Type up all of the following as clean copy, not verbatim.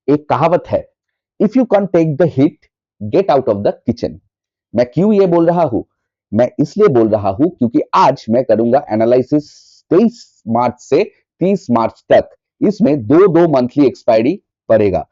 एक कहावत है, if you can take the heat get out of the kitchen. मैं क्यों ये बोल रहा हूं? मैं इसलिए बोल रहा हूं क्योंकि आज मैं करूंगा एनालिसिस 23 मार्च से 30 मार्च तक। इसमें दो दो मंथली एक्सपायरी पड़ेगा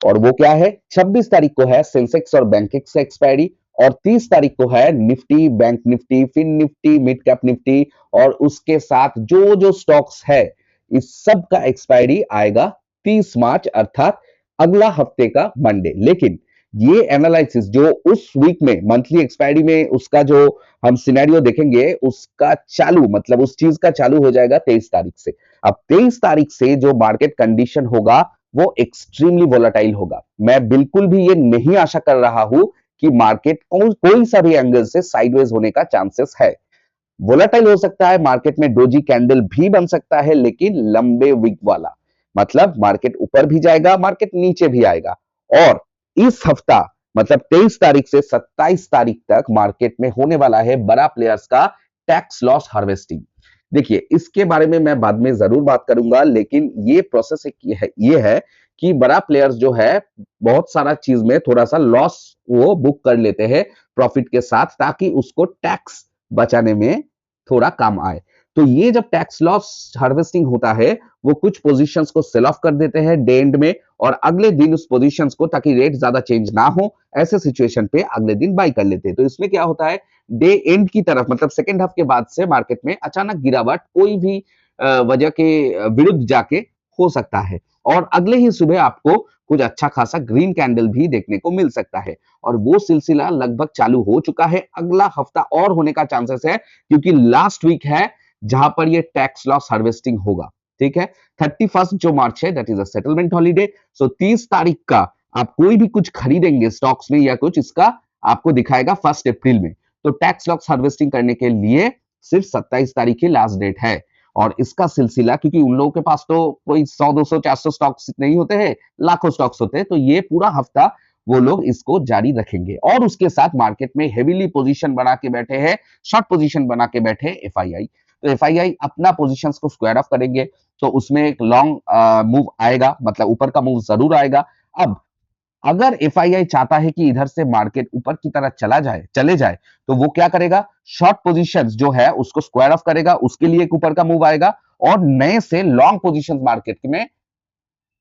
और वो क्या है, 26 तारीख को है सेंसेक्स और बैंकेक्स एक्सपायरी और 30 तारीख को है Nifty, bank Nifty, fin Nifty, mid cap Nifty और उसके साथ जो जो स्टॉक्स है इस सब का एक्सपायरी आएगा 30 मार्च अर्थात अगला हफ्ते का मंडे। लेकिन ये एनालिसिस जो उस वीक में मंथली एक्सपायरी में उसका जो हम सिनेरियो देखेंगे उसका चालू मतलब उस चीज का चालू हो जाएगा 23 तारीख से। अब 23 तारीख से जो मार्केट कंडीशन होगा वो एक्सट्रीमली वोलाटाइल होगा। मैं बिल्कुल भी ये नहीं आशा कर रहा हूं कि मार्केट कोई सा भी एंगल से साइडवेज होने का चांसेस है। वोलाटाइल हो सकता है, मार्केट में डोजी कैंडल भी बन सकता है लेकिन लंबे वीक वाला, मतलब मार्केट ऊपर भी जाएगा, मार्केट नीचे भी आएगा। और इस हफ्ता मतलब 23 तारीख से 27 तारीख तक मार्केट में होने वाला है बड़ा प्लेयर्स का टैक्स लॉस हार्वेस्टिंग। देखिए इसके बारे में मैं बाद में जरूर बात करूंगा, लेकिन ये प्रोसेस ये है कि बड़ा प्लेयर्स जो है बहुत सारा चीज में थोड़ा सा लॉस वो बुक कर लेते हैं प्रॉफिट के साथ ताकि उसको टैक्स बचाने में थोड़ा काम आए। तो ये जब टैक्स लॉस हार्वेस्टिंग होता है वो कुछ पोजीशंस को सेल ऑफ कर देते हैं डे एंड में और अगले दिन उस पोजीशंस को, ताकि रेट ज्यादा चेंज ना हो, ऐसे सिचुएशन पे अगले दिन बाई कर लेते हैं। तो इसमें क्या होता है, डे एंड की तरफ मतलब सेकेंड हाफ के बाद से मार्केट में अचानक गिरावट कोई भी वजह के विरुद्ध जाके हो सकता है और अगले ही सुबह आपको कुछ अच्छा खासा ग्रीन कैंडल भी देखने को मिल सकता है और वो सिलसिला लगभग चालू हो चुका है। अगला हफ्ता और होने का चांसेस है क्योंकि लास्ट वीक है जहां पर ये टैक्स लॉस हार्वेस्टिंग होगा। ठीक है, 31 जो मार्च है that is a settlement holiday. So 30 तारीख का आप कोई भी कुछ खरीदेंगे स्टॉक्स में या कुछ, इसका आपको दिखाएगा 1 अप्रैल में। तो टैक्स लॉस हार्वेस्टिंग करने के लिए सिर्फ 27 तारीख की लास्ट डेट है और इसका सिलसिला, क्योंकि उन लोगों के पास तो कोई 100 200 400 स्टॉक्स नहीं होते हैं, लाखों स्टॉक्स होते हैं, तो ये पूरा हफ्ता वो लोग इसको जारी रखेंगे और उसके साथ मार्केट में हेवीली पोजीशन बना के बैठे हैं, शॉर्ट पोजीशन बना के बैठे एफआईआई। तो एफआईआई अपना पोजीशंस को स्क्वायर ऑफ करेंगे तो उसमें एक लॉन्ग मूव आएगा, मतलब ऊपर का मूव जरूर आएगा। अब अगर एफआईआई चाहता है कि इधर से मार्केट ऊपर की तरह चले जाए तो वो क्या करेगा, शॉर्ट पोजीशंस जो है उसको स्क्वायर ऑफ करेगा, उसके लिए एक ऊपर का मूव आएगा और नए से लॉन्ग पोजीशंस मार्केट में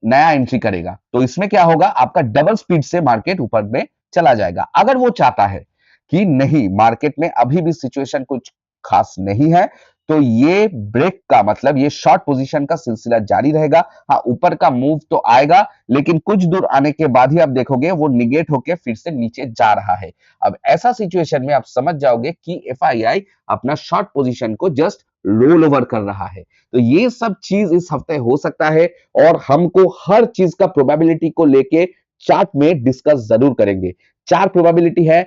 नया एंट्री करेगा। तो इसमें क्या होगा, आपका डबल स्पीड से मार्केट ऊपर में चला जाएगा। अगर वो चाहता है कि नहीं मार्केट में अभी भी सिचुएशन कुछ खास नहीं है तो ये ब्रेक का मतलब ये शॉर्ट पोजीशन का सिलसिला जारी रहेगा। हाँ, ऊपर का मूव तो आएगा लेकिन कुछ दूर आने के बाद ही आप देखोगे वो निगेट होके फिर से नीचे जा रहा है। अब ऐसा सिचुएशन में आप समझ जाओगे कि एफआईआई अपना शॉर्ट पोजीशन को जस्ट रोल ओवर कर रहा है। तो ये सब चीज इस हफ्ते हो सकता है और हमको हर चीज का प्रोबेबिलिटी को लेके चार्ट में डिस्कस जरूर करेंगे। 4 प्रोबेबिलिटी है,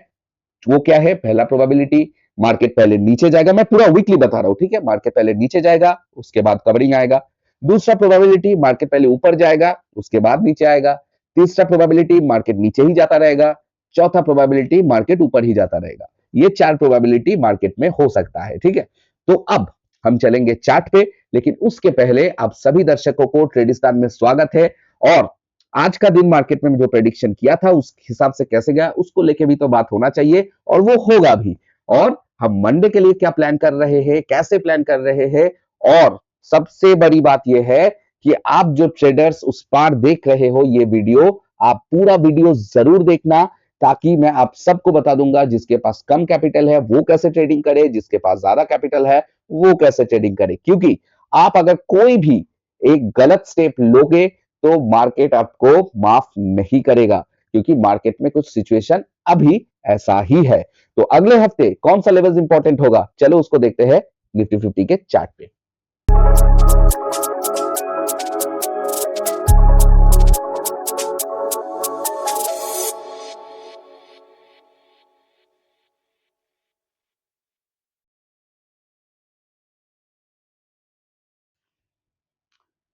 वो क्या है, पहला प्रोबेबिलिटी मार्केट पहले नीचे जाएगा, मैं पूरा वीकली बता रहा हूं, ठीक है, मार्केट पहले नीचे जाएगा उसके बाद कवरिंग आएगा। दूसरा प्रोबेबिलिटी मार्केट पहले ऊपर जाएगा उसके बाद नीचे आएगा। तीसरा प्रोबेबिलिटी मार्केट नीचे ही जाता रहेगा। चौथा प्रोबेबिलिटी मार्केट ऊपर ही जाता रहेगा। ये 4 प्रोबेबिलिटी मार्केट में हो सकता है। ठीक है, तो अब हम चलेंगे चार्ट पे, लेकिन उसके पहले आप सभी दर्शकों को ट्रेडिस्तान में स्वागत है और आज का दिन मार्केट में जो प्रेडिक्शन किया था उस हिसाब से कैसे गया उसको लेके भी तो बात होना चाहिए और वो होगा भी। और हम मंडे के लिए क्या प्लान कर रहे हैं, कैसे प्लान कर रहे हैं, और सबसे बड़ी बात यह है कि आप जो ट्रेडर्स उस पार देख रहे हो ये वीडियो, आप पूरा वीडियो जरूर देखना ताकि मैं आप सबको बता दूंगा जिसके पास कम कैपिटल है वो कैसे ट्रेडिंग करे, जिसके पास ज्यादा कैपिटल है वो कैसे ट्रेडिंग करे। क्योंकि आप अगर कोई भी एक गलत स्टेप लोगे तो मार्केट आपको माफ नहीं करेगा, क्योंकि मार्केट में कुछ सिचुएशन अभी ऐसा ही है। तो अगले हफ्ते कौन सा लेवल इंपॉर्टेंट होगा, चलो उसको देखते हैं निफ्टी 50 के चार्ट पे।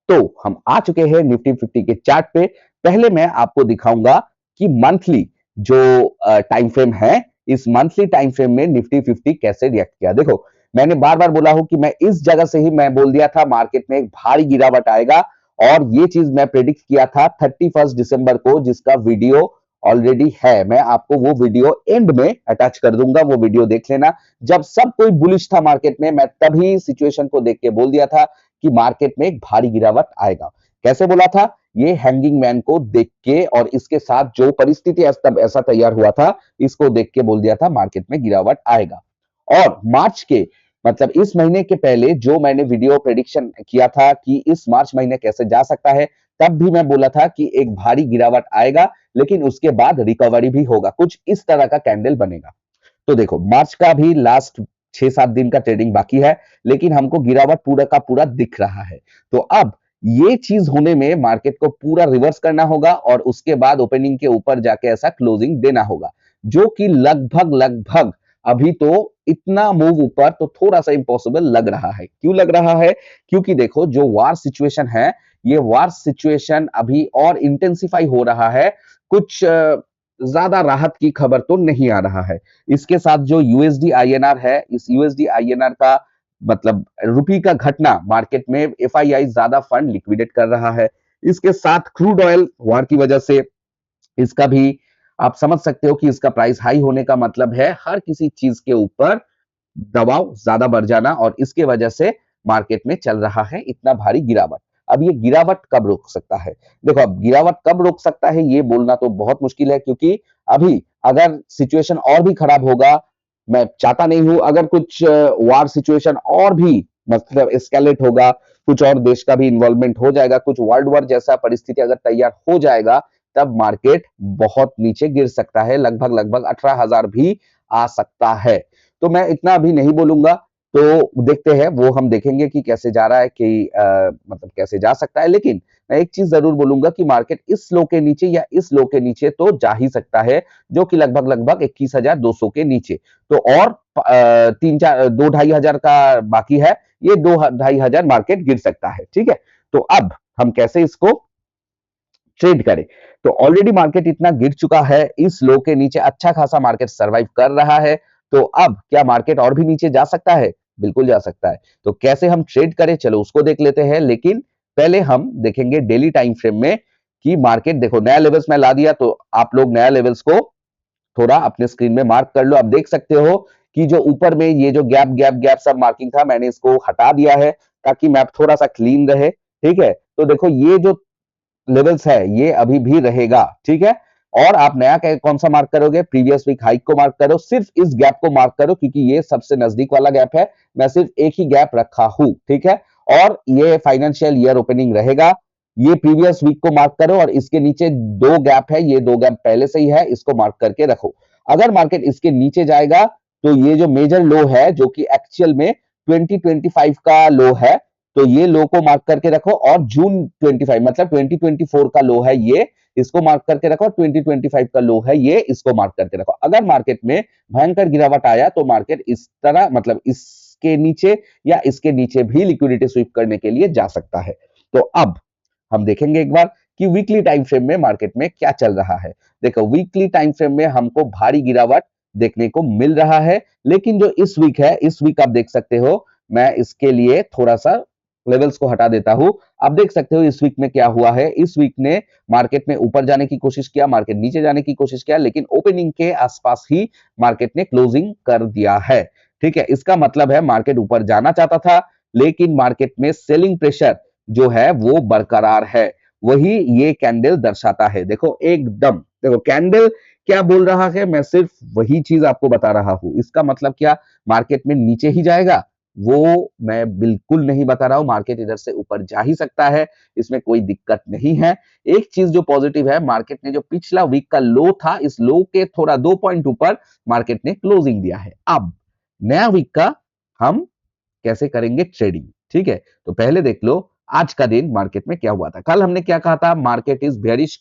तो हम आ चुके हैं निफ्टी 50 के चार्ट पे। पहले मैं आपको दिखाऊंगा कि मंथली जो टाइम फ्रेम है, इस मंथली टाइम फ्रेम में निफ्टी 50 कैसे रिएक्ट किया। देखो मैंने बार बार बोला हूं कि मैं इस जगह से ही मैं बोल दिया था मार्केट में एक भारी गिरावट आएगा और ये चीज मैं प्रेडिक्ट किया था 31 दिसंबर को, जिसका वीडियो ऑलरेडी है। मैं आपको वो वीडियो एंड में अटैच कर दूंगा, वो वीडियो देख लेना। जब सब कोई बुलिश था मार्केट में, मैं तभी सिचुएशन को देख के बोल दिया था कि मार्केट में एक भारी गिरावट आएगा। कैसे बोला था? ये हैंगिंग मैन को देख के और इसके साथ जो परिस्थिति ऐसा तैयार हुआ था, इसको देख के बोल दिया था मार्केट में गिरावट आएगा। और मार्च के मतलब इस महीने के पहले जो मैंने वीडियो प्रेडिक्शन किया था कि इस मार्च महीने कैसे जा सकता है, तब भी मैं बोला था कि एक भारी गिरावट आएगा, लेकिन उसके बाद रिकवरी भी होगा, कुछ इस तरह का कैंडल बनेगा। तो देखो, मार्च का भी लास्ट 6-7 दिन का ट्रेडिंग बाकी है, लेकिन हमको गिरावट पूरा का पूरा दिख रहा है। तो अब ये चीज होने में मार्केट को पूरा रिवर्स करना होगा और उसके बाद ओपनिंग के ऊपर जाके ऐसा क्लोजिंग देना होगा, जो कि लगभग लगभग अभी तो इतना मूव ऊपर तो थोड़ा सा इंपॉसिबल लग रहा है। क्यों लग रहा है? क्योंकि देखो, जो वार सिचुएशन है, ये वार सिचुएशन अभी और इंटेंसिफाई हो रहा है। कुछ ज्यादा राहत की खबर तो नहीं आ रहा है। इसके साथ जो यूएसडी आईएनआर है, इस यूएसडी आईएनआर का मतलब रुपी का घटना, मार्केट में एफआईआई ज्यादा फंड लिक्विडेट कर रहा है। इसके साथ क्रूड ऑयल वार की वजह से इसका भी आप समझ सकते हो कि इसका प्राइस हाई होने का मतलब है हर किसी चीज के ऊपर दबाव ज्यादा बढ़ जाना, और इसके वजह से मार्केट में चल रहा है इतना भारी गिरावट। अब ये गिरावट कब रोक सकता है? देखो, अब गिरावट कब रोक सकता है ये बोलना तो बहुत मुश्किल है, क्योंकि अभी अगर सिचुएशन और भी खराब होगा, मैं चाहता नहीं हूं, अगर कुछ वार सिचुएशन और भी मतलब एस्केलेट होगा, कुछ और देश का भी इन्वॉल्वमेंट हो जाएगा, कुछ वर्ल्ड वॉर जैसा परिस्थिति अगर तैयार हो जाएगा, तब मार्केट बहुत नीचे गिर सकता है, लगभग लगभग 18,000 भी आ सकता है। तो मैं इतना अभी नहीं बोलूंगा, तो देखते हैं, वो हम देखेंगे कि कैसे जा रहा है, कि मतलब कैसे जा सकता है। लेकिन मैं एक चीज जरूर बोलूंगा कि मार्केट इस लो के नीचे या इस लो के नीचे तो जा ही सकता है, जो कि लगभग लगभग 21,200 के नीचे। तो और 3-4 2-2.5 हजार का बाकी है, ये 2-2.5 हजार मार्केट गिर सकता है। ठीक है, तो अब हम कैसे इसको ट्रेड करें? तो ऑलरेडी मार्केट इतना गिर चुका है, इस लो के नीचे अच्छा खासा मार्केट सरवाइव कर रहा है। तो अब क्या मार्केट और भी नीचे जा सकता है? बिल्कुल जा सकता है। तो कैसे हम ट्रेड करें, चलो उसको देख लेते हैं। लेकिन पहले हम देखेंगे डेली टाइम फ्रेम में कि मार्केट, देखो नया लेवल्स में ला दिया, तो आप लोग नया लेवल्स को थोड़ा अपने स्क्रीन में मार्क कर लो। आप देख सकते हो कि जो ऊपर में ये जो गैप गैप गैप सब मार्किंग था, मैंने इसको हटा दिया है ताकि मैप थोड़ा सा क्लीन रहे। ठीक है, तो देखो ये जो लेवल्स है ये अभी भी रहेगा। ठीक है, और आप नया कौन सा मार्क करोगे? प्रीवियस वीक हाइक को मार्क करो, सिर्फ इस गैप को मार्क करो, क्योंकि ये सबसे नजदीक वाला गैप है। मैं सिर्फ एक ही गैप रखा हूं। ठीक है, और ये फाइनेंशियल ईयर ओपनिंग रहेगा। ये प्रीवियस वीक को मार्क करो, और इसके नीचे दो गैप है, ये दो गैप पहले से ही है, इसको मार्क करके रखो। अगर मार्केट इसके नीचे जाएगा, तो ये जो मेजर लो है, जो कि एक्चुअल में 2025 का लो है, तो ये लो को मार्क करके रखो। और जून 25 मतलब 2024 का लो है ये, इसको मार्क करके रखो। 2025 का लो है ये, इसको मार्क करके रखो। अगर मार्केट में भयंकर गिरावट आया, तो मार्केट इस तरह मतलब इसके नीचे या इसके नीचे भी लिक्विडिटी स्वीप करने के लिए जा सकता है। तो अब हम देखेंगे एक बार कि वीकली टाइम फ्रेम में मार्केट में क्या चल रहा है। देखो, वीकली टाइम फ्रेम में हमको भारी गिरावट देखने को मिल रहा है, लेकिन जो इस वीक है, इस वीक आप देख सकते हो, मैं इसके लिए थोड़ा सा लेवल्स को हटा देता हूं। आप देख सकते हो इस वीक में क्या हुआ है। इस वीक ने मार्केट में ऊपर जाने की कोशिश किया, मार्केट नीचे जाने की कोशिश किया, लेकिन ओपनिंग के आसपास ही मार्केट ने क्लोजिंग कर दिया है। ठीक है, इसका मतलब है मार्केट ऊपर जाना चाहता था, लेकिन मार्केट में सेलिंग प्रेशर जो है वो बरकरार है। वही ये कैंडल दर्शाता है। देखो एकदम, देखो कैंडल क्या बोल रहा है, मैं सिर्फ वही चीज आपको बता रहा हूं। इसका मतलब क्या मार्केट में नीचे ही जाएगा? वो मैं बिल्कुल नहीं बता रहा हूं। मार्केट इधर से ऊपर जा ही सकता है, इसमें कोई दिक्कत नहीं है। एक चीज जो पॉजिटिव है, मार्केट ने जो पिछला वीक का लो था, इस लो के थोड़ा 2 पॉइंट ऊपर मार्केट ने क्लोजिंग दिया है। अब नया वीक का हम कैसे करेंगे ट्रेडिंग? ठीक है, तो पहले देख लो आज का दिन मार्केट में क्या हुआ था। कल हमने क्या कहा था? मार्केट इज बेयरिश,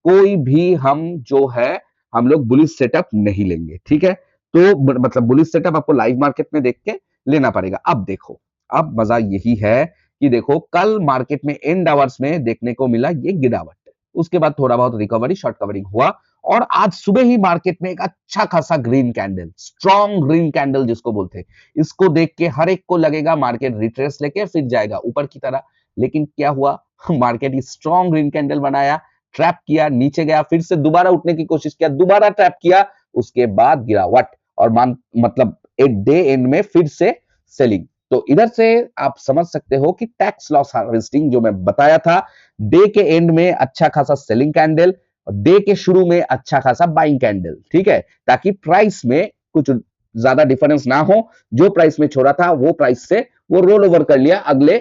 कोई भी हम जो है, हम लोग बुलिश सेटअप नहीं लेंगे। ठीक है, तो मतलब बुलिश सेटअप आपको लाइव मार्केट में देख के लेना पड़ेगा। अब देखो, अब मजा यही है कि देखो कल मार्केट में एंड आवर्स में देखने को मिला ये गिरावट, उसके बाद थोड़ा बहुत रिकवरी, शॉर्ट कवरिंग हुआ, और आज सुबह ही मार्केट में एक अच्छा खासा green candle, strong green candle जिसको बोलते हैं, इसको देख के हर एक को लगेगा मार्केट रिट्रेस लेके फिर जाएगा ऊपर की तरह। लेकिन क्या हुआ, मार्केट स्ट्रॉन्ग ग्रीन कैंडल बनाया, ट्रैप किया, नीचे गया, फिर से दोबारा उठने की कोशिश किया, दोबारा ट्रैप किया, उसके बाद गिरावट और मतलब एक डे एंड में फिर से सेलिंग। तो इधर से आप समझ सकते हो कि टैक्स लॉस हार्वेस्टिंग जो मैं बताया था, डे के एंड में अच्छा खासा सेलिंग कैंडल, डे के शुरू में अच्छा खासा बाइंग कैंडल, ठीक है, ताकि प्राइस में कुछ ज्यादा डिफरेंस ना हो, जो प्राइस में छोड़ा था वो प्राइस से वो रोल ओवर कर लिया अगले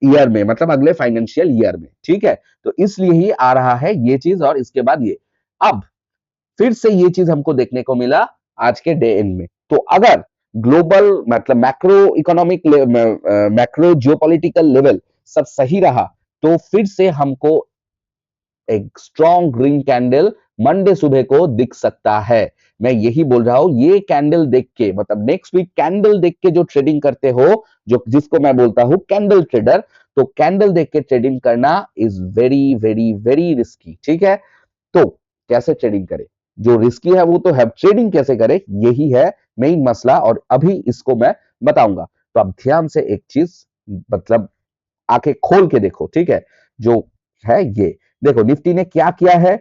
ईयर में, मतलब अगले फाइनेंशियल ईयर में, ठीक है। तो इसलिए ही आ रहा है ये चीज, और इसके बाद ये अब फिर से ये चीज हमको देखने को मिला आज के डे एंड में। तो अगर ग्लोबल मतलब macro economic macro geopolitical level सब सही रहा, तो फिर से हमको एक स्ट्रॉन्ग ग्रीन कैंडल मंडे सुबह को दिख सकता है। मैं यही बोल रहा हूं, ये कैंडल देख के, मतलब नेक्स्ट वीक कैंडल देख के जो ट्रेडिंग करते हो, जो जिसको मैं बोलता हूं कैंडल ट्रेडर, तो कैंडल देख के ट्रेडिंग करना is very very very risky, ठीक है। तो कैसे ट्रेडिंग करें, जो रिस्की है वो तो है, ट्रेडिंग कैसे करें यही है मेन मसला, और अभी इसको मैं बताऊंगा। तो आप ध्यान से एक चीज मतलब आंखें खोल के देखो, ठीक है, जो है ये देखो निफ्टी ने क्या किया है।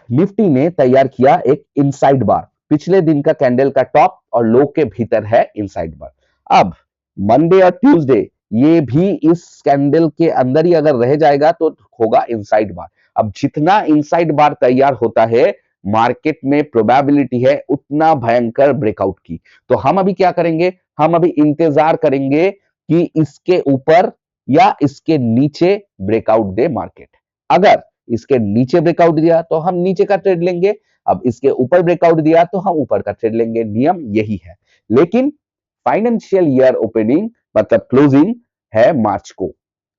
निफ्टी ने तैयार किया एक इनसाइड बार, पिछले दिन का कैंडल का टॉप और लो के भीतर है इनसाइड बार। अब मंडे और ट्यूसडे ये भी इस कैंडल के अंदर ही अगर रह जाएगा तो होगा इनसाइड बार। अब जितना इनसाइड बार तैयार होता है, मार्केट में प्रोबेबिलिटी है उतना भयंकर ब्रेकआउट की। तो हम अभी क्या करेंगे, हम अभी इंतजार करेंगे कि इसके ऊपर या इसके नीचे ब्रेकआउट दे मार्केट। अगर इसके नीचे ब्रेकआउट दिया तो हम नीचे का ट्रेड लेंगे, अब इसके ऊपर ब्रेकआउट दिया तो हम ऊपर का ट्रेड लेंगे, नियम यही है। लेकिन फाइनेंशियल ईयर ओपनिंग मतलब क्लोजिंग है मार्च को,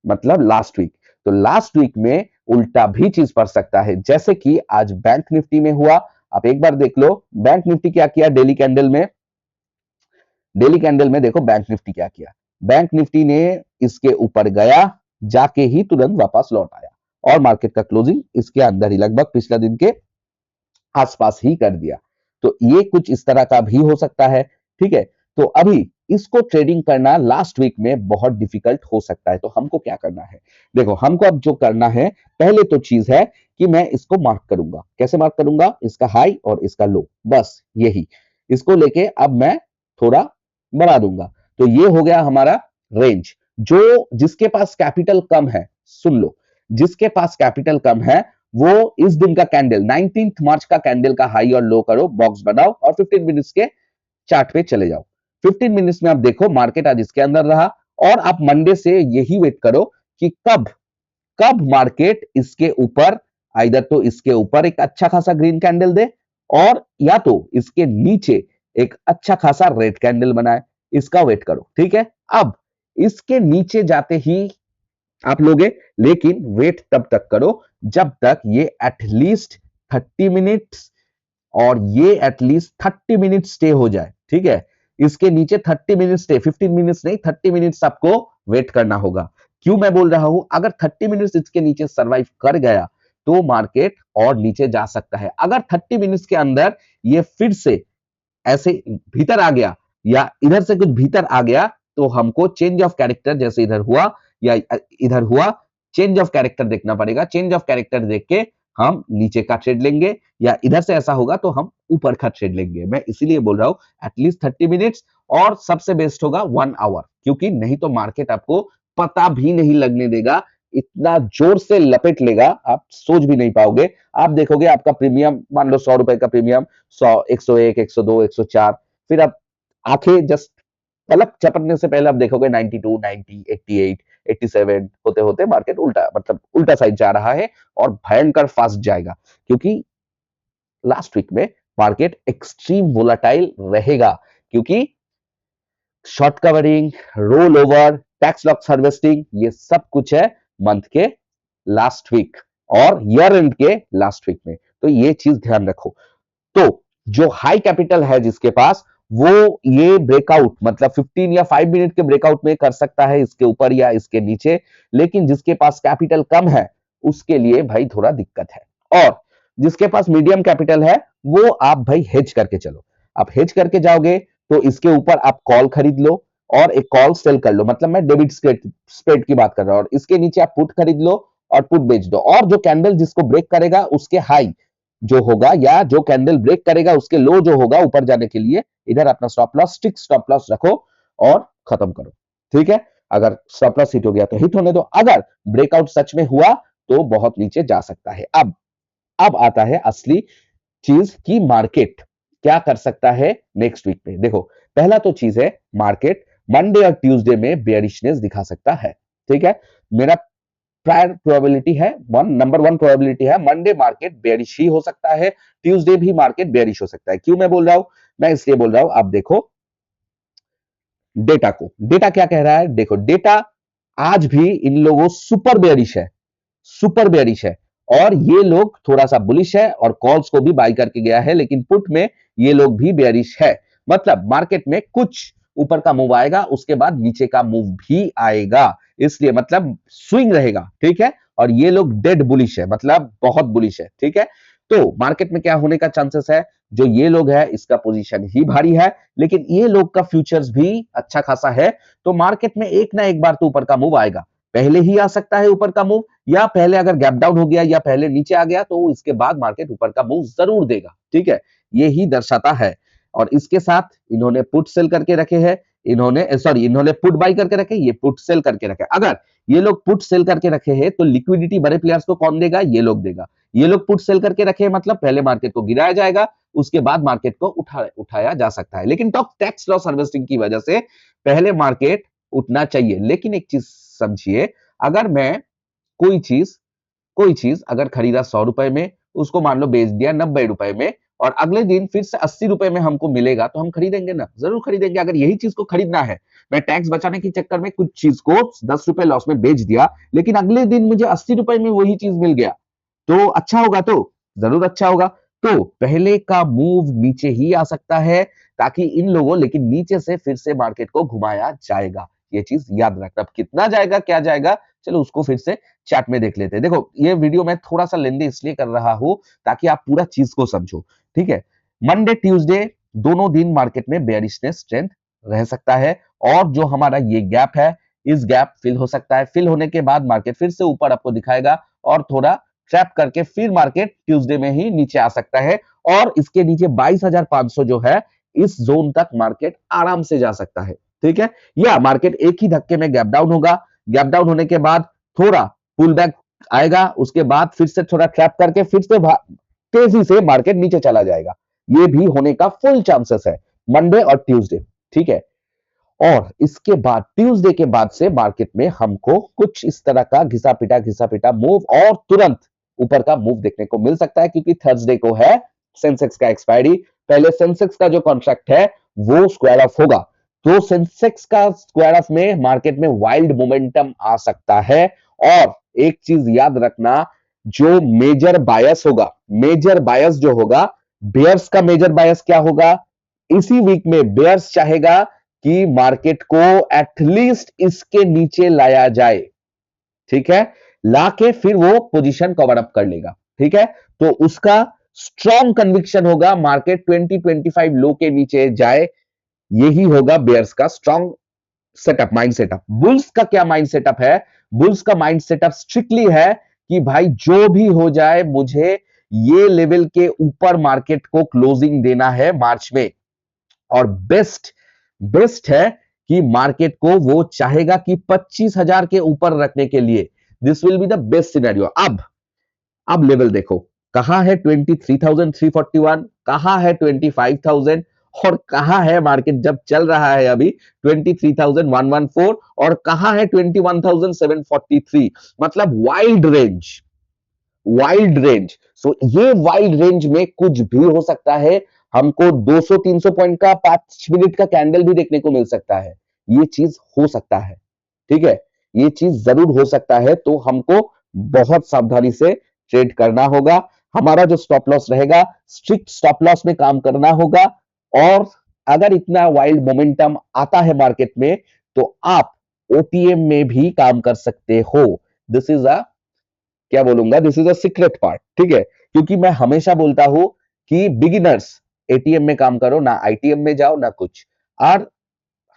मतलब लास्ट वीक। तो लास्ट वीक में उल्टा भी चीज पड़ सकता है, जैसे कि आज बैंक निफ्टी में हुआ। आप एक बार देख लो बैंक निफ्टी क्या किया डेली कैंडल में। डेली कैंडल में देखो बैंक निफ्टी क्या किया, बैंक निफ्टी ने इसके ऊपर गया, जाके ही तुरंत वापस लौट आया और मार्केट का क्लोजिंग इसके अंदर ही लगभग पिछला दिन के आसपास ही कर दिया। तो ये कुछ इस तरह का भी हो सकता है, ठीक है। तो अभी इसको ट्रेडिंग करना लास्ट वीक में बहुत डिफिकल्ट हो सकता है। तो हमको क्या करना है, देखो हमको अब जो करना है, पहले तो चीज है कि मैं इसको मार्क करूंगा। कैसे मार्क करूंगा, इसका हाई और इसका लो, बस यही। इसको लेके अब मैं थोड़ा बढ़ा दूंगा। तो ये हो गया हमारा रेंज। जो जिसके पास कैपिटल कम है, सुन लो, जिसके पास कैपिटल कम है वो इस दिन का कैंडल 19 मार्च का कैंडल का हाई और लो करो, बॉक्स बनाओ और 15 मिनट्स के चार्ट पे चले जाओ। 15 मिनट्स में आप देखो मार्केट आज इसके अंदर रहा, और आप मंडे से यही वेट करो कि कब कब मार्केट इसके ऊपर, आइदर तो इसके ऊपर एक अच्छा खासा ग्रीन कैंडल दे, और या तो इसके नीचे एक अच्छा खासा रेड कैंडल बनाए। इसका वेट करो, ठीक है। अब इसके नीचे जाते ही आप लोगे, लेकिन वेट तब तक करो जब तक ये एटलीस्ट 30 मिनट्स, और ये एटलीस्ट 30 मिनट स्टे हो जाए, ठीक है। इसके नीचे 30 मिनट स्टे, 15 मिनट्स नहीं, 30 मिनट्स आपको वेट करना होगा। क्यों मैं बोल रहा हूं, अगर 30 मिनट्स इसके नीचे सरवाइव कर गया तो मार्केट और नीचे जा सकता है। अगर 30 मिनट्स के अंदर ये फिर से ऐसे भीतर आ गया या इधर से कुछ भीतर आ गया, तो हमको चेंज ऑफ कैरेक्टर, जैसे इधर हुआ या इधर हुआ, चेंज ऑफ कैरेक्टर देखना पड़ेगा। चेंज ऑफ कैरेक्टर देख के हम नीचे का ट्रेड लेंगे, या इधर से ऐसा होगा तो हम ऊपर का ट्रेड लेंगे। मैं इसीलिए बोल रहा हूं एटलीस्ट 30 मिनट्स, और सबसे बेस्ट होगा 1 आवर, क्योंकि नहीं तो मार्केट आपको पता भी नहीं लगने देगा, इतना जोर से लपेट लेगा आप सोच भी नहीं पाओगे। आप देखोगे आपका प्रीमियम, मान लो 100 रुपए का प्रीमियम, 100, 101, 102, 104, फिर आप आंखें जस्ट पलक झपकने से पहले आप देखोगे 92, 90, 88, 87 होते होते मार्केट उल्टा, मतलब उल्टा साइड जा रहा है, और भयंकर फास्ट जाएगा, क्योंकि लास्ट वीक में मार्केट एक्सट्रीम वोलाटाइल रहेगा, क्योंकि short covering, roll over, tax loss harvesting, ये सब कुछ है मंथ के लास्ट वीक और ईयर एंड के लास्ट वीक में। तो ये चीज ध्यान रखो। तो जो हाई कैपिटल है जिसके पास, वो ये ब्रेकआउट मतलब 15 या 5 मिनट के ब्रेकआउट में कर सकता है, इसके ऊपर या इसके नीचे। लेकिन जिसके पास कैपिटल कम है उसके लिए भाई थोड़ा दिक्कत है। और जिसके पास मीडियम कैपिटल है वो आप भाई हेज करके चलो। आप हेज करके जाओगे तो इसके ऊपर आप कॉल खरीद लो, और एक कॉल सेल कर लो, मतलब मैं डेबिट स्प्रेड की बात कर रहा हूं, और इसके नीचे आप पुट खरीद लो और पुट बेच दो, और जो कैंडल जिसको ब्रेक करेगा उसके हाई जो होगा, या जो कैंडल ब्रेक करेगा उसके लो जो होगा ऊपर जाने के लिए, इधर अपना stop loss, strict stop loss रखो और खत्म करो। ठीक है, अगर स्टॉप लॉस हिट हो गया तो हिट होने दो, अगर ब्रेकआउट सच में हुआ तो बहुत नीचे जा सकता है। अब आता है असली चीज की मार्केट क्या कर सकता है नेक्स्ट वीक में। देखो, पहला तो चीज है मार्केट मंडे और ट्यूसडे में बेयरिशनेस दिखा सकता है। ठीक है, मेरा प्रायर प्रोबेबिलिटी है नंबर वन प्रोबेबिलिटी है मंडे मार्केट बेयरिश ही हो सकता है, ट्यूसडे भी मार्केट बेयरिश हो सकता है। क्यों मैं बोल रहा हूं? मैं इसलिए बोल रहा हूं, आप देखो डेटा को, डेटा क्या कह रहा है। देखो, डेटा आज भी इन लोगों सुपर बेयरिश है, सुपर बेयरिश है, और ये लोग थोड़ा सा बुलिश है और कॉल्स को भी बाई करके गया है, लेकिन पुट में ये लोग भी बेयरिश है। मतलब मार्केट में कुछ ऊपर का मूव आएगा, उसके बाद नीचे का मूव भी आएगा, इसलिए मतलब स्विंग रहेगा। ठीक है, और ये लोग डेड बुलिश है, मतलब बहुत बुलिश है। ठीक है, तो मार्केट में क्या होने का चांसेस है, जो ये लोग है इसका पोजीशन ही भारी है, लेकिन ये लोग का फ्यूचर्स भी अच्छा खासा है, तो मार्केट में एक ना एक बार तो ऊपर का मूव आएगा। पहले ही आ सकता है ऊपर का मूव, या पहले अगर गैप डाउन हो गया या पहले नीचे आ गया तो इसके बाद मार्केट ऊपर का मूव जरूर देगा। ठीक है, ये ही दर्शाता है। और इसके साथ इन्होंने पुट सेल करके रखे हैं, इन्होंने पुट बाई करके रखे, ये पुट सेल करके रखे। अगर ये लोग पुट सेल करके रखे हैं तो लिक्विडिटी बड़े प्लेयर्स को कौन देगा? ये लोग देगा। ये लोग पुट सेल करके रखे, मतलब पहले मार्केट को गिराया जाएगा, उसके बाद मार्केट को उठाया जा सकता है, लेकिन टैक्स लॉस हार्वेस्टिंग की वजह से पहले मार्केट उठना चाहिए। लेकिन एक चीज समझिए, अगर मैं कोई चीज अगर खरीदा 100 रुपए में, उसको मान लो बेच दिया 90 रुपए में, और अगले दिन फिर से 80 रुपए में हमको मिलेगा, तो हम खरीदेंगे ना? जरूर खरीदेंगे। अगर यही चीज को खरीदना है, मैं टैक्स बचाने के चक्कर में कुछ चीज को 10 रुपए लॉस में बेच दिया, लेकिन अगले दिन मुझे 80 रुपए में वही चीज मिल गया, तो अच्छा होगा? तो जरूर अच्छा होगा। तो पहले का मूव नीचे ही आ सकता है, ताकि इन लोगों, लेकिन नीचे से फिर से मार्केट को घुमाया जाएगा, ये चीज याद रखना। अब कितना जाएगा, क्या जाएगा, चलो उसको फिर से चैट में देख लेते हैं। देखो, ये वीडियो मैं थोड़ा सा लेंदी इसलिए कर रहा हूं ताकि आप पूरा चीज को समझो। ठीक है, मंडे ट्यूसडे दोनों दिन मार्केट में बेयरिशनेस स्ट्रेंथ रह सकता है, और जो हमारा ये गैप है, इस गैप फिल हो सकता है। फिल होने के बाद मार्केट फिर से ऊपर आपको दिखाएगा, और थोड़ा ट्रैप करके फिर मार्केट ट्यूसडे में ही नीचे आ सकता है, और इसके नीचे 22,500 जो है, इस जोन तक मार्केट आराम से जा सकता है। ठीक है, या मार्केट एक ही धक्के में गैप डाउन होगा, गैप डाउन होने के बाद थोड़ा पुल बैक आएगा, उसके बाद फिर से थोड़ा ट्रैप करके फिर से तेजी से मार्केट नीचे चला जाएगा। ये भी होने का फुल चांसेस है मंडे और ट्यूसडे। ठीक है, और इसके बाद ट्यूसडे के बाद से मार्केट में हमको कुछ इस तरह का घिसा पिटा मूव और तुरंत ऊपर का मूव देखने को मिल सकता है, क्योंकि थर्सडे को है सेंसेक्स का एक्सपायरी। पहले सेंसेक्स का जो कॉन्ट्रैक्ट है वो स्क्वायर ऑफ होगा, तो सेंसेक्स का स्क्वायर ऑफ में मार्केट में वाइल्ड मोमेंटम आ सकता है। और एक चीज याद रखना, जो मेजर बायस होगा, मेजर बायस जो होगा, बेयर्स का मेजर बायस क्या होगा? इसी वीक में बेयर्स चाहेगा कि मार्केट को एटलीस्ट इसके नीचे लाया जाए। ठीक है, लाके फिर वो पोजीशन कवर अप कर लेगा। ठीक है, तो उसका स्ट्रॉन्ग कन्विक्शन होगा मार्केट 2025 लो के नीचे जाए, यही होगा बेयर्स का strong setup, mind setup. Bulls का क्या माइंड सेटअप है? बुल्स का माइंड सेटअप स्ट्रिक्टली है कि भाई जो भी हो जाए, मुझे ये लेवल के ऊपर मार्केट को क्लोजिंग देना है मार्च में, और बेस्ट है कि मार्केट को वो चाहेगा कि 25,000 के ऊपर रखने के लिए, this will be the best scenario. अब लेवल देखो, कहां है 23,341, कहां है 25,000, और कहां है मार्केट जब चल रहा है अभी 23,114, और कहां है 21,743। मतलब वाइल्ड रेंज। सो ये वाइल्ड रेंज में कुछ भी हो सकता है। हमको 200-300 पॉइंट का 5 मिनट का कैंडल भी देखने को मिल सकता है, ये चीज हो सकता है। ठीक है, ये चीज जरूर हो सकता है, तो हमको बहुत सावधानी से ट्रेड करना होगा। हमारा जो स्टॉप लॉस रहेगा, स्ट्रिक्ट स्टॉप लॉस में काम करना होगा। और अगर इतना वाइल्ड मोमेंटम आता है मार्केट में, तो आप ओटीएम में भी काम कर सकते हो। दिस इज अ क्या बोलूंगा, this is a secret part. ठीक है, क्योंकि मैं हमेशा बोलता हूं कि बिगिनर्स एटीएम में काम करो ना, आईटीएम में जाओ ना कुछ। और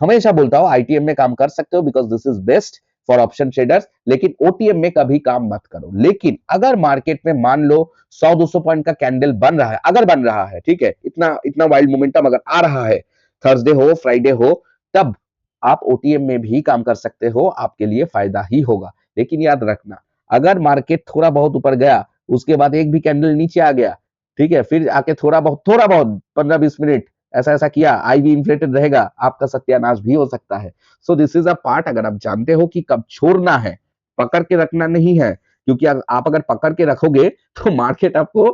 हमेशा बोलता हूं आईटीएम में काम कर सकते हो because this is best for option traders, लेकिन ओटीएम में कभी काम मत करो। लेकिन अगर मार्केट में मान लो 100-200 पॉइंट का कैंडल बन रहा है, अगर बन रहा है, ठीक है, इतना इतना वाइल्ड मोमेंटम अगर आ रहा है, थर्सडे हो फ्राइडे हो, तब आप ओटीएम में भी काम कर सकते हो, आपके लिए फायदा ही होगा। लेकिन याद रखना, अगर मार्केट थोड़ा बहुत ऊपर गया, उसके बाद एक भी कैंडल नीचे आ गया, ठीक है, फिर आके थोड़ा बहुत 15-20 मिनट ऐसा ऐसा किया, आईवी इन्फ्लेटेड रहेगा, आपका सत्यानाश भी हो सकता है। So this is a part, अगर आप जानते हो कि कब छोड़ना है, पकड़ के रखना नहीं है, क्योंकि आप अगर पकड़ के रखोगे तो मार्केट आपको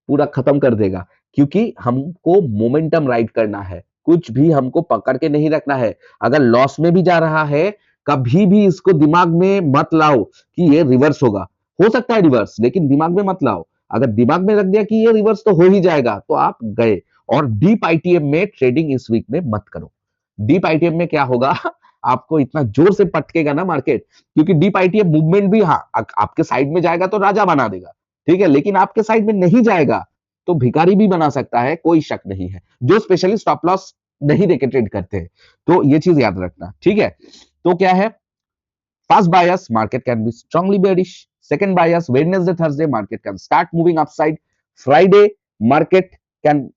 पूरा खत्म कर देगा, क्योंकि हमको मोमेंटम राइड करना है, कुछ भी हमको पकड़ के नहीं रखना है। अगर लॉस में भी जा रहा है, कभी भी इसको दिमाग में मत लाओ कि ये रिवर्स होगा। हो सकता है रिवर्स, लेकिन दिमाग में मत लाओ। अगर दिमाग में रख दिया कि ये रिवर्स तो हो ही जाएगा, तो आप गए। और डीप आईटीएम में ट्रेडिंग इस वीक में मत करो। डीप आईटीएम में क्या होगा आपको इतना जोर से पटकेगा ना मार्केट, क्योंकि डीप आईटीएम मूवमेंट भी, हाँ, आपके साइड में जाएगा तो राजा बना देगा, ठीक है, लेकिन आपके साइड में नहीं जाएगा तो भिखारी भी बना सकता है, कोई शक नहीं है, जो स्पेशली स्टॉप लॉस नहीं देके ट्रेड करते हैं। तो ये चीज याद रखना, ठीक है। तो क्या है, first bias market can be strongly bearish, second bias Wednesday Thursday market can start moving upside, Friday market can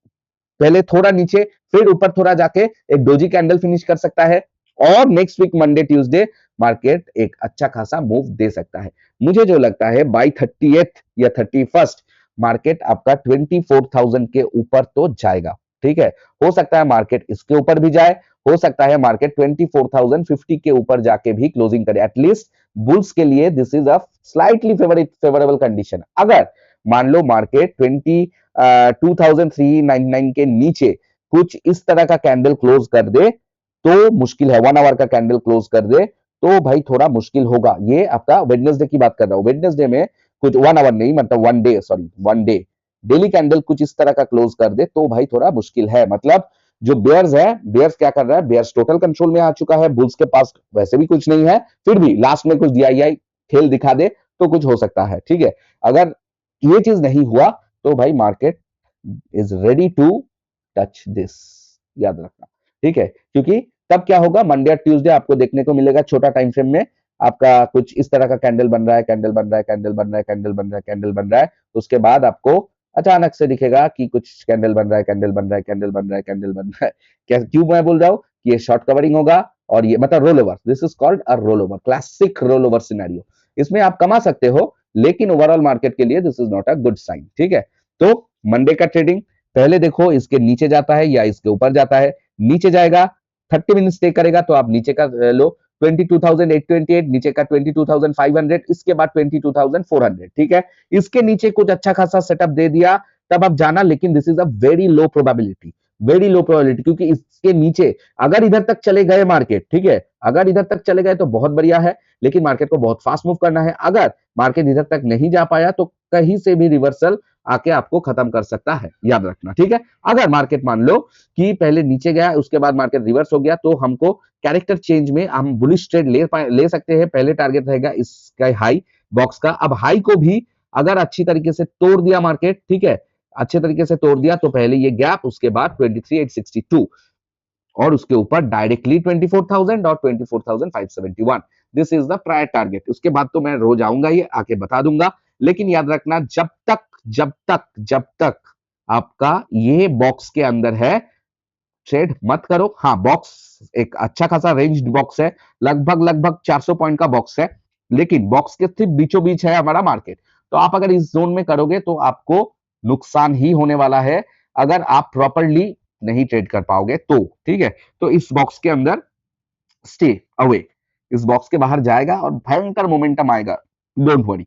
पहले थोड़ा नीचे फिर ऊपर थोड़ा जाके एक डोजी कैंडल फिनिश कर सकता है, और next week Monday Tuesday market एक अच्छा खासा मूव दे सकता है। मुझे जो लगता है बाय 30th या 31st मार्केट आपका 24,000 के ऊपर तो जाएगा, ठीक है। हो सकता है मार्केट इसके ऊपर भी जाए, हो सकता है मार्केट 24,050 के ऊपर जाके भी क्लोजिंग करे। एटलीस्ट बुल्स के लिए this is a slightly favourable condition. अगर मान लो मार्केट 2399 के नीचे कुछ इस तरह का कैंडल क्लोज कर दे तो मुश्किल है, 1 आवर का कैंडल क्लोज कर दे तो भाई थोड़ा मुश्किल होगा। ये आपका वेडनेसडे की बात कर रहा हूं, वेडनेसडे में कुछ 1 आवर नहीं, मतलब 1 day, sorry 1 day daily candle कुछ इस तरह का क्लोज कर दे तो भाई थोड़ा मुश्किल है। मतलब जो बेयर्स है, बेयर्स क्या कर रहा है, बेयर्स टोटल कंट्रोल में आ चुका है, बुल्स के पास वैसे भी कुछ नहीं है, फिर भी लास्ट में कुछ डीआईआई खेल दिखा दे तो कुछ हो सकता है, ठीक है। अगर ये चीज नहीं हुआ तो भाई market is ready to touch this, याद रखना, ठीक है। क्योंकि तब क्या होगा, मंडे और ट्यूसडे आपको देखने को मिलेगा छोटा टाइम फ्रेम में आपका कुछ इस तरह का कैंडल बन रहा है, कैंडल बन रहा है, कैंडल बन रहा है, कैंडल बन रहा है, कैंडल बन रहा है, उसके बाद आपको अचानक से दिखेगा कि कुछ कैंडल बन रहा है, कैंडल बन रहा है, कैंडल बन रहा है, कैंडल बन रहा है। क्या, क्यों मैं बोल रहा हूं कि ये शॉर्ट कवरिंग होगा, और ये मतलब roll over, this is called a roll over, classic roll over scenario. इसमें आप कमा सकते हो, लेकिन ओवरऑल मार्केट के लिए this is not a good sign, ठीक है। तो मंडे का ट्रेडिंग पहले देखो, इसके नीचे जाता है या इसके ऊपर जाता है। नीचे जाएगा 30 मिनट स्टे करेगा तो आप नीचे का लो 22,828, नीचे का 22,500, इसके बाद 22,400, ठीक है। इसके नीचे कुछ अच्छा खासा सेटअप दे दिया तब आप जाना, लेकिन this is a very low probability, very low probability, क्योंकि इसके नीचे अगर इधर तक चले गए मार्केट, ठीक है, अगर इधर तक चले गए तो बहुत बढ़िया है, लेकिन मार्केट को बहुत फास्ट मूव करना है। अगर मार्केट इधर तक नहीं जा पाया तो कहीं से भी रिवर्सल आके आपको खत्म कर सकता है, याद रखना, ठीक है। अगर मार्केट मान लो कि पहले नीचे गया उसके बाद मार्केट रिवर्स हो गया तो हमको कैरेक्टर चेंज में हम बुलिश ट्रेड ले सकते हैं। पहले टारगेट रहेगा इसका हाई बॉक्स का। अब हाई को भी अगर अच्छी तरीके से तोड़ दिया मार्केट, ठीक है, अच्छे तरीके से तोड़ दिया तो पहले ये गैप, उसके बाद 23,862 और उसके ऊपर डायरेक्टली 24,000 और 24,571, this is the prior target. उसके बाद तो मैं रोज आऊंगा, ये आके बता दूंगा। लेकिन याद रखना, जब तक आपका ये बॉक्स के अंदर है, ट्रेड मत करो। हाँ, बॉक्स एक अच्छा खासा रेंज्ड बॉक्स है, लगभग 400 पॉइंट का बॉक्स है, लेकिन बॉक्स के सिर्फ बीचों बीच है हमारा मार्केट। तो आप अगर इस जोन में करोगे तो आपको नुकसान ही होने वाला है, अगर आप प्रॉपरली नहीं ट्रेड कर पाओगे तो, ठीक है। तो इस बॉक्स के अंदर स्टे अवे, इस बॉक्स के बाहर जाएगा और भयंकर मोमेंटम आएगा, डोंट वरी।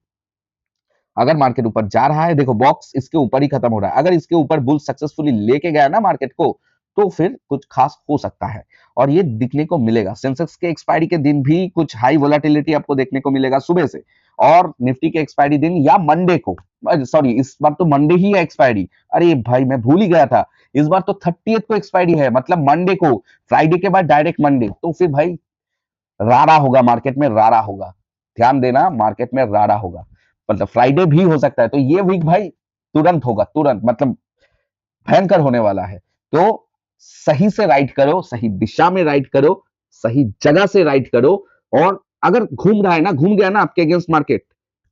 अगर मार्केट ऊपर जा रहा है, देखो बॉक्स इसके ऊपर ही खत्म हो रहा है, अगर इसके ऊपर बुल सक्सेसफुली लेके गया ना मार्केट को तो फिर कुछ खास हो सकता है, और ये दिखने को मिलेगा। सेंसेक्स के एक्सपायरी के दिन भी कुछ हाई वोलेटिलिटी आपको देखने को मिलेगा सुबह से, और निफ्टी के एक्सपायरी दिन या मंडे को, सॉरी इस बार तो मंडे ही है एक्सपायरी, अरे भाई मैं भूल ही गया था, इस बार तो 30th को एक्सपायरी है, मतलब मंडे को, फ्राइडे के बाद डायरेक्ट मंडे, तो फिर भाई रारा होगा मार्केट में, रारा होगा, ध्यान देना, मार्केट में रारा होगा, मतलब फ्राइडे भी हो सकता है। तो ये वीक भाई तुरंत होगा, तुरंत, मतलब भयंकर होने वाला है। तो सही से राइट करो, सही दिशा में राइट करो, सही जगह से राइट करो। और अगर घूम रहा है ना, घूम गया ना आपके अगेंस्ट मार्केट,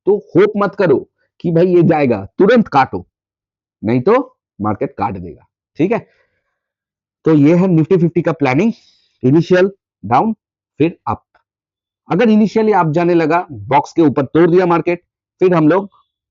तो होप मत करो कि भाई ये जाएगा, तुरंत काटो, नहीं तो मार्केट काट देगा। ठीक है, तो ये है निफ्टी 50 का प्लानिंग। इनिशियल डाउन, फिर अप। अगर इनिशियली आप जाने लगा, बॉक्स के ऊपर तोड़ दिया मार्केट, फिर हम लोग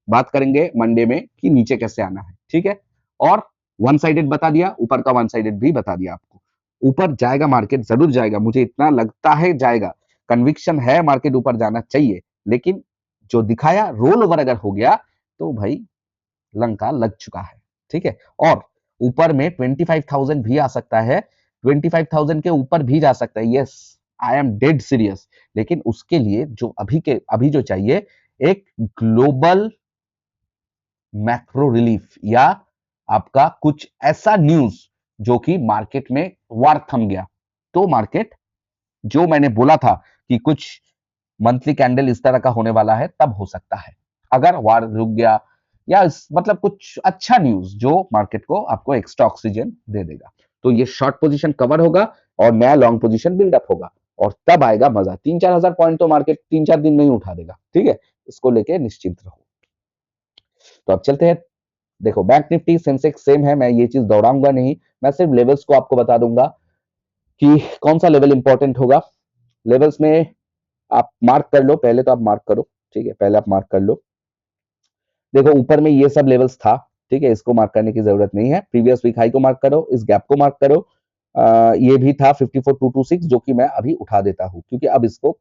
बात करेंगे मंडे में कि नीचे कैसे आना है। ठीक है, और वन साइडेड बता दिया, ऊपर का वन साइडेड भी बता दिया आपको। ऊपर जाएगा मार्केट, जरूर जाएगा, मुझे इतना लगता है जाएगा, कन्विक्शन है मार्केट ऊपर जाना चाहिए। लेकिन जो दिखाया रोल ओवर अगर हो गया तो भाई लंका लग चुका है। ठीक है, और ऊपर में 25,000 भी आ सकता है, 25,000 के ऊपर भी जा सकता है। Yes, I am dead serious. लेकिन उसके लिए जो अभी जो चाहिए, एक ग्लोबल मैक्रो रिलीफ, या आपका कुछ ऐसा न्यूज जो कि मार्केट में वार थम गया, तो मार्केट, जो मैंने बोला था कि कुछ मंथली कैंडल इस तरह का होने वाला है, तब हो सकता है। अगर वार रुक गया, या मतलब कुछ अच्छा न्यूज जो मार्केट को आपको एक्स्ट्रा ऑक्सीजन दे देगा, तो ये शॉर्ट पोजीशन कवर होगा और नया लॉन्ग पोजीशन बिल्डअप होगा, और तब आएगा मजा। 3-4 हजार पॉइंट तो मार्केट 3-4 दिन में ही उठा देगा। ठीक है, इसको लेके निश्चिंत रहो। तो अब चलते हैं। देखो, बैंक निफ्टी सेंसेक्स सेम है, मैं ये चीज दोहराऊंगा नहीं, मैं सिर्फ लेवल्स को आपको बता दूंगा कि कौन सा लेवल इंपॉर्टेंट होगा। लेवल्स में आप मार्क कर लो, पहले तो आप मार्क करो। ठीक है, पहले आप मार्क कर लो। देखो, ऊपर में ये सब लेवल्स था। ठीक है, इसको मार्क करने की जरूरत नहीं है। प्रीवियस वीक हाई को मार्क करो, इस गैप को मार्क करो। ये भी था 54,226, जो कि मैं अभी उठा देता हूं क्योंकि अब इसको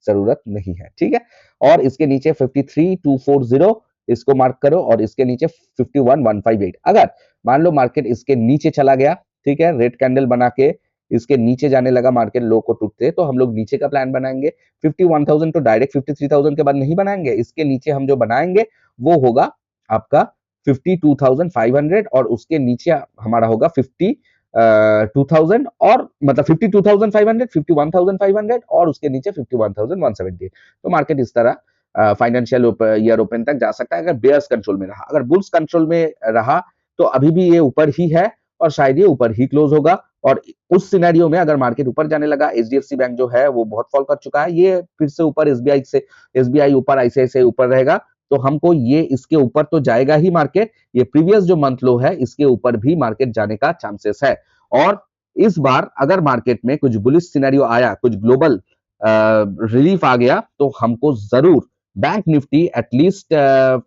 जरूरत नहीं है। ठीक है, और इसके नीचे 53,240, इसको मार्क करो, और इसके नीचे 51,158। अगर मान लो मार्केट इसके नीचे चला गया, ठीक है, रेड कैंडल बना के इसके नीचे जाने लगा, मार्केट लो को टूटते, तो हम लोग नीचे का प्लान बनाएंगे। 51,000 तो डायरेक्ट 53,000 के बाद नहीं बनाएंगे, इसके नीचे हम जो बनाएंगे वो होगा आपका 52,500, और उसके नीचे हमारा होगा 52,000, और मतलब 52,500, 51,500, और उसके नीचे 51,170। तो मार्केट इस तरह फाइनेंशियल ईयर ओपन तक जा सकता है, अगर बेयर्स कंट्रोल में रहा। अगर बुल्स कंट्रोल में रहा तो अभी भी ये ऊपर ही है, और शायद ये ऊपर ही क्लोज होगा। और उस सिनेरियो में अगर मार्केट ऊपर जाने लगा, एचडीएफसी बैंक जो है वो बहुत फॉल कर चुका है, ये फिर से ऊपर, एसबीआई ऊपर, आईसीआईसीआई ऊपर रहेगा, तो हमको ये इसके ऊपर तो जाएगा ही मार्केट। ये प्रीवियस जो मंथ लो है, इसके ऊपर भी मार्केट जाने का चांसेस है। और इस बार अगर मार्केट में कुछ बुलिश सिनेरियो आया, कुछ ग्लोबल रिलीफ आ गया, तो हमको जरूर बैंक निफ्टी एटलीस्ट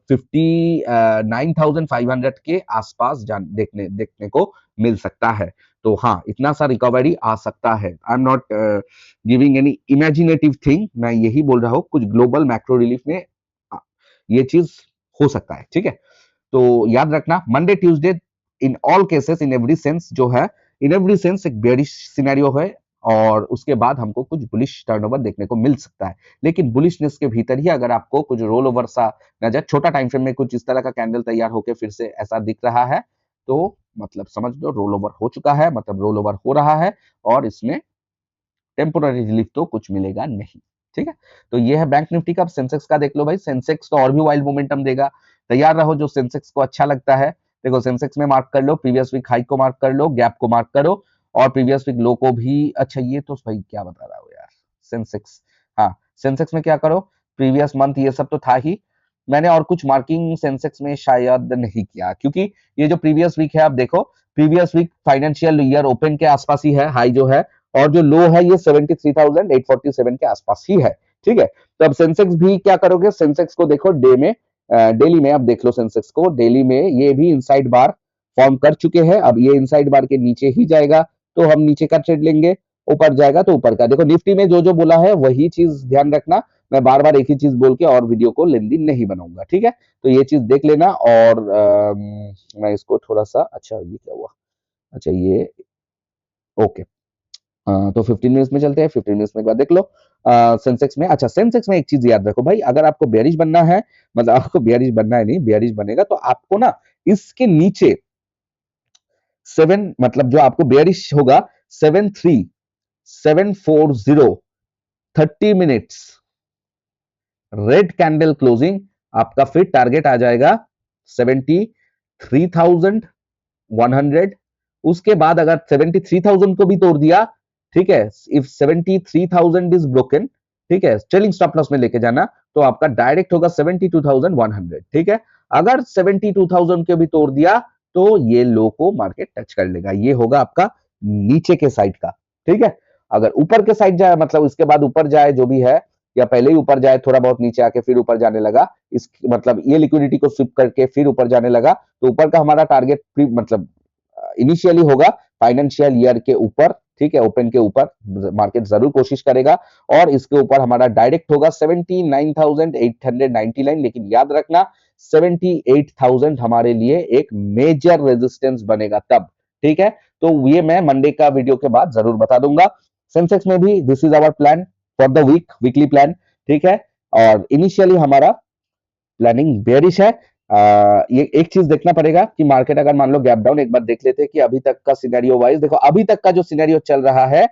59,500 के आसपास देखने को मिल सकता है। तो हाँ, इतना सा रिकवरी आ सकता है। I am not giving any imaginative thing, मैं यही बोल रहा हूँ, कुछ ग्लोबल मैक्रो रिलीफ में ये चीज हो सकता है। ठीक है, तो याद रखना, Monday Tuesday in all cases, in every sense जो है, इन एवरी सेंस एक बेयरिश सिनेरियो है, और उसके बाद हमको कुछ बुलिश टर्नओवर देखने को मिल सकता है। लेकिन बुलिशनेस के भीतर ही अगर आपको कुछ रोल ओवर सा नजर, छोटा टाइम फ्रेम में कुछ इस तरह का कैंडल तैयार होकर फिर से ऐसा दिख रहा है, तो मतलब समझ लो रोल ओवर हो चुका है, मतलब रोल ओवर हो रहा है, और इसमें टेम्पोररी रिलीफ तो कुछ मिलेगा नहीं। ठीक है, तो ये है बैंक निफ्टी का। सेंसेक्स का देख लो भाई, सेंसेक्स तो और भी वाइल्ड मोमेंटम देगा, तैयार रहो। जो सेंसेक्स को अच्छा लगता है, देखो सेंसेक्स में मार्क कर लो, प्रीवियस वीक हाई को मार्क कर लो, गैप को मार्क करो, और प्रीवियस वीक लो को भी। अच्छा, ये तो भाई क्या बता रहा हो यार, सेंसेक्स, हाँ, सेंसेक्स में क्या करो, प्रीवियस मंथ ये सब तो था ही, मैंने और कुछ मार्किंग सेंसेक्स में शायद नहीं किया, क्योंकि ये जो प्रीवियस वीक है, आप देखो previous week financial year open के आसपास ही है हाई जो है, और जो लो है ये 73,847 के आसपास ही है। ठीक है, तो अब सेंसेक्स भी क्या करोगे, सेंसेक्स को देखो डे में, डेली में, अब देख लो सेंसेक्स को डेली में, ये भी इनसाइड बार फॉर्म कर चुके हैं। अब ये इनसाइड बार के नीचे ही जाएगा तो हम नीचे का ट्रेड लेंगे, ऊपर जाएगा तो ऊपर का। देखो निफ्टी में जो जो बोला है वही चीज ध्यान रखना, मैं बार बार एक ही चीज बोल के और वीडियो को लेंदी नहीं बनाऊंगा। ठीक है, तो ये चीज देख लेना। और मैं इसको थोड़ा सा, अच्छा ये क्या हुआ, अच्छा ये ओके, तो 15 मिनट्स में चलते हैं। 15 मिनट्स में एक बार देख लो सेंसेक्स में। अच्छा, सेंसेक्स में एक चीज याद रखो भाई, अगर आपको बेयरिश बनना है, मतलब आपको बेयरिश बनना है नहीं, बेयरिश बनेगा तो आपको ना इसके नीचे 7, मतलब जो आपको बेयरिश होगा 73,740 30 मिनट्स रेड कैंडल क्लोजिंग, आपका फिर टारगेट आ जाएगा 73,100, उसके बाद अगर 73,000 को भी तोड़ दिया, ठीक है, इफ 73,000 इज ब्रोकन, ठीक है, ट्रेलिंग स्टॉप लॉस में लेके जाना, तो आपका डायरेक्ट होगा 72,100, ठीक है। अगर 72,000 के भी तोड़ दिया तो ये लो को मार्केट टच कर लेगा, ये होगा आपका नीचे के साइड का, ठीक है। अगर ऊपर के साइड जाए, मतलब इसके बाद ऊपर जाए जो भी है, या पहले ही ऊपर जाए, थोड़ा बहुत नीचे आके फिर ऊपर जाने लगा, इस मतलब ये लिक्विडिटी को स्विप करके फिर ऊपर जाने लगा, तो ऊपर का हमारा टारगेट मतलब इनिशियली होगा फाइनेंशियल ईयर के ऊपर, ठीक है, ओपन के ऊपर मार्केट जरूर कोशिश करेगा, और इसके ऊपर हमारा डायरेक्ट होगा 79,899, लेकिन याद रखना 78,000 हमारे लिए एक मेजर रेजिस्टेंस बनेगा तब, ठीक है। तो ये मैं मंडे का वीडियो के बाद जरूर बता दूंगा। सेंसेक्स में भी this is our plan for the weekly plan, ठीक है। और इनिशियली हमारा प्लानिंग बेयरिश है। ये एक चीज देखना पड़ेगा कि मार्केट अगर मान लो गैप डाउन, एक बार देख लेते हैं कि अभी तक का सिनेरियो वाइज, देखो अभी तक का जो सिनेरियो चल रहा है,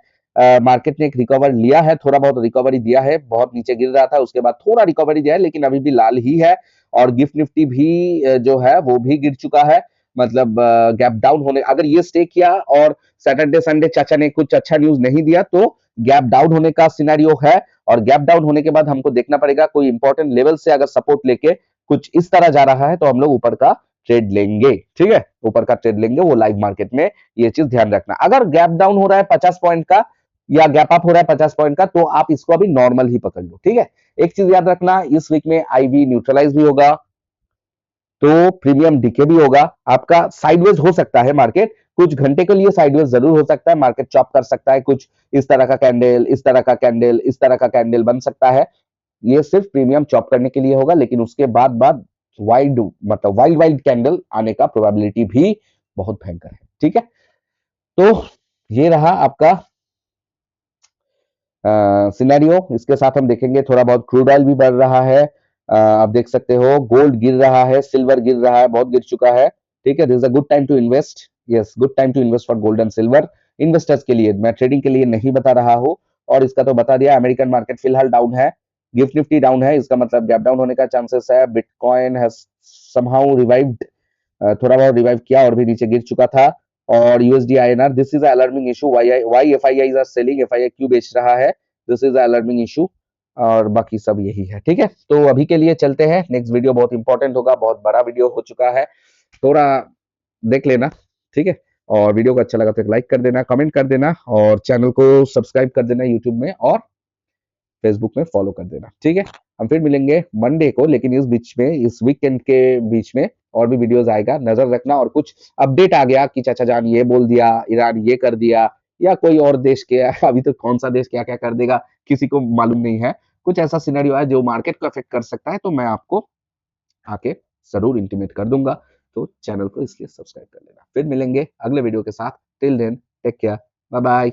मार्केट ने एक रिकवर लिया है, थोड़ा बहुत रिकवरी दिया है, बहुत नीचे गिर रहा था, उसके बाद थोड़ा रिकवरी दिया है, लेकिन अभी भी लाल ही है। और गिफ्ट निफ्टी भी जो है वो भी गिर चुका है, मतलब गैप डाउन होने, अगर ये स्टे किया और सैटरडे संडे चाचा ने कुछ अच्छा न्यूज नहीं दिया तो गैप डाउन होने का सिनेरियो है। और गैप डाउन होने के बाद हमको देखना पड़ेगा कोई इंपॉर्टेंट लेवल से अगर सपोर्ट लेके कुछ इस तरह जा रहा है तो हम लोग ऊपर का ट्रेड लेंगे, ठीक है, ऊपर का ट्रेड लेंगे, वो लाइव मार्केट में, ये चीज ध्यान रखना। अगर गैप डाउन हो रहा है 50 पॉइंट का या गैप अप हो रहा है 50 पॉइंट का, तो आप इसको अभी नॉर्मल ही पकड़ लो, ठीक है। एक चीज याद रखना, इस वीक में आईवी न्यूट्रलाइज भी होगा, तो प्रीमियम डीके भी होगा, आपका साइडवेज हो सकता है मार्केट, कुछ घंटे के लिए साइडवेज जरूर हो सकता है, मार्केट चॉप कर सकता है, कुछ इस तरह का कैंडल, इस तरह का कैंडल, इस तरह का कैंडल बन सकता है, ये सिर्फ प्रीमियम चॉप करने के लिए होगा, लेकिन उसके बाद वाइड, मतलब वाइल्ड वाइल्ड कैंडल आने का प्रोबेबिलिटी भी बहुत भयंकर है, ठीक है। तो ये रहा आपका सिनेरियो। इसके साथ हम देखेंगे थोड़ा बहुत क्रूड ऑयल भी बढ़ रहा है, आप देख सकते हो गोल्ड गिर रहा है, सिल्वर गिर रहा है, बहुत गिर चुका है, ठीक है। This is a good time to invest, yes good time to invest for gold and silver, investors के लिए, मैं ट्रेडिंग के लिए नहीं बता रहा हूँ। और इसका तो बता दिया, अमेरिकन मार्केट फिलहाल डाउन है, गिफ्ट निफ्टी डाउन है, इसका मतलब गैप डाउन होने का चांसेस है। बिटकॉइन हैज समहाउ रिवाइव्ड, थोड़ा बहुत रिवाइव किया और भी नीचे गिर चुका था। और USD INR, this is alarming issue, why FIIs are selling, FII क्यों बेच रहा है, दिस इज अलर्मिंग इशू। और बाकी सब यही है, ठीक है। तो अभी के लिए चलते हैं, नेक्स्ट वीडियो बहुत इंपॉर्टेंट होगा, बहुत बड़ा वीडियो हो चुका है, थोड़ा देख लेना, ठीक है। और वीडियो को अच्छा लगा तो एक लाइक कर देना, कमेंट कर देना, और चैनल को सब्सक्राइब कर देना यूट्यूब में, और फेसबुक में फॉलो कर देना, ठीक है। हम फिर मिलेंगे मंडे को, लेकिन इस बीच में, इस वीकेंड के बीच में और भी वीडियोस आएगा, नजर रखना। और कुछ अपडेट आ गया कि चाचा जान ये बोल दिया, ईरान ये कर दिया, या कोई और देश के अभी तो कौन सा देश क्या क्या कर देगा किसी को मालूम नहीं है, कुछ ऐसा सिनेरियो है जो मार्केट को अफेक्ट कर सकता है, तो मैं आपको आके जरूर इंटीमेट कर दूंगा। तो चैनल को इसलिए सब्सक्राइब कर लेना। फिर मिलेंगे अगले वीडियो के साथ, till then take care, bye bye.